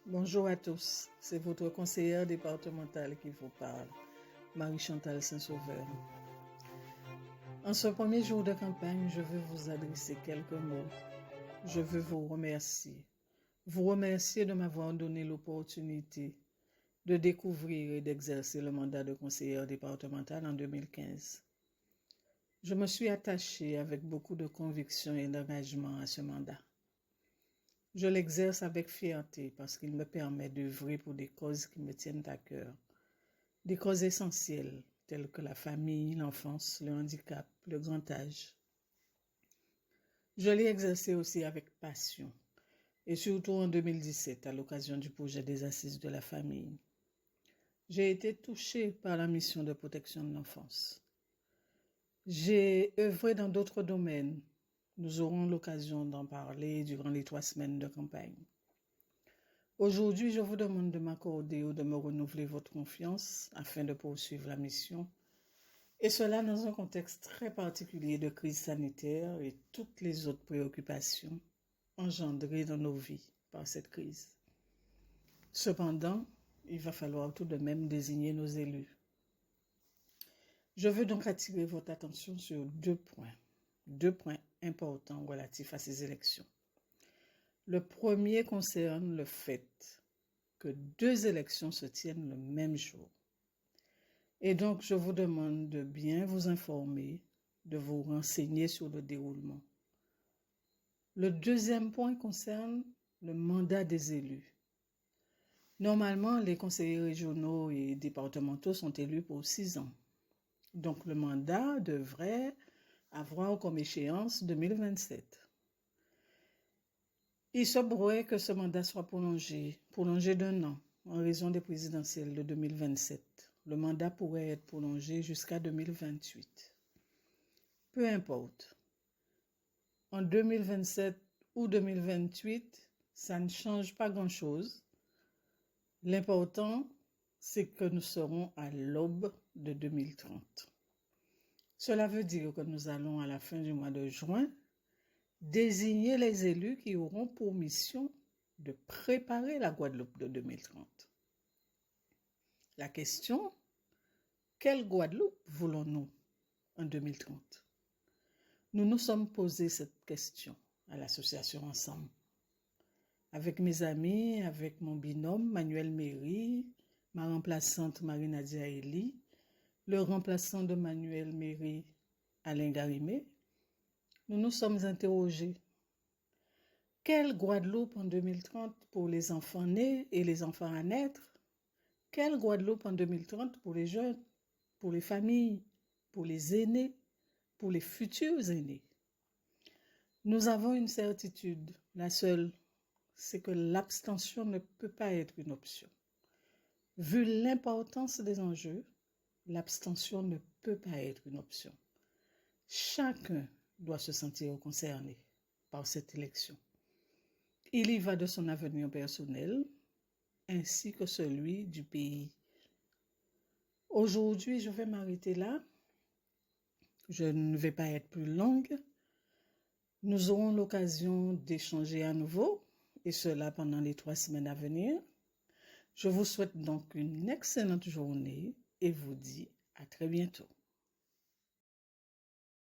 Bonjour à tous, c'est votre conseillère départementale qui vous parle, Marie-Chantal Saint-Sauveur. En ce premier jour de campagne, je veux vous adresser quelques mots. Je veux vous remercier. Vous remercier de m'avoir donné l'opportunité de découvrir et d'exercer le mandat de conseillère départementale en 2015. Je me suis attachée avec beaucoup de conviction et d'engagement à ce mandat. Je l'exerce avec fierté parce qu'il me permet d'œuvrer pour des causes qui me tiennent à cœur, des causes essentielles telles que la famille, l'enfance, le handicap, le grand âge. Je l'ai exercé aussi avec passion, et surtout en 2017 à l'occasion du projet des Assises de la famille. J'ai été touchée par la mission de protection de l'enfance. J'ai œuvré dans d'autres domaines. Nous aurons l'occasion d'en parler durant les 3 semaines de campagne. Aujourd'hui, je vous demande de m'accorder ou de me renouveler votre confiance afin de poursuivre la mission, et cela dans un contexte très particulier de crise sanitaire et toutes les autres préoccupations engendrées dans nos vies par cette crise. Cependant, il va falloir tout de même désigner nos élus. Je veux donc attirer votre attention sur deux points importants relatifs à ces élections. Le premier concerne le fait que 2 élections se tiennent le même jour. Et donc, je vous demande de bien vous informer, de vous renseigner sur le déroulement. Le deuxième point concerne le mandat des élus. Normalement, les conseillers régionaux et départementaux sont élus pour 6 ans. Donc, le mandat devrait avoir comme échéance 2027. Il se pourrait que ce mandat soit prolongé d'1 an en raison des présidentielles de 2027. Le mandat pourrait être prolongé jusqu'à 2028. Peu importe. En 2027 ou 2028, ça ne change pas grand-chose. L'important, c'est que nous serons à l'aube de 2030. Cela veut dire que nous allons, à la fin du mois de juin, désigner les élus qui auront pour mission de préparer la Guadeloupe de 2030. La question, quelle Guadeloupe voulons-nous en 2030? Nous nous sommes posé cette question à l'association Ensemble. Avec mes amis, avec mon binôme Manuel Méry, ma remplaçante Marie-Nadia Elie, le remplaçant de Manuel Méry, Alain Garimé, nous nous sommes interrogés. Quelle Guadeloupe en 2030 pour les enfants nés et les enfants à naître? Quelle Guadeloupe en 2030 pour les jeunes, pour les familles, pour les aînés, pour les futurs aînés? Nous avons une certitude, la seule, c'est que l'abstention ne peut pas être une option. Vu l'importance des enjeux, l'abstention ne peut pas être une option. Chacun doit se sentir concerné par cette élection. Il y va de son avenir personnel ainsi que celui du pays. Aujourd'hui, je vais m'arrêter là. Je ne vais pas être plus longue. Nous aurons l'occasion d'échanger à nouveau, et cela pendant les 3 semaines à venir. Je vous souhaite donc une excellente journée et vous dis à très bientôt.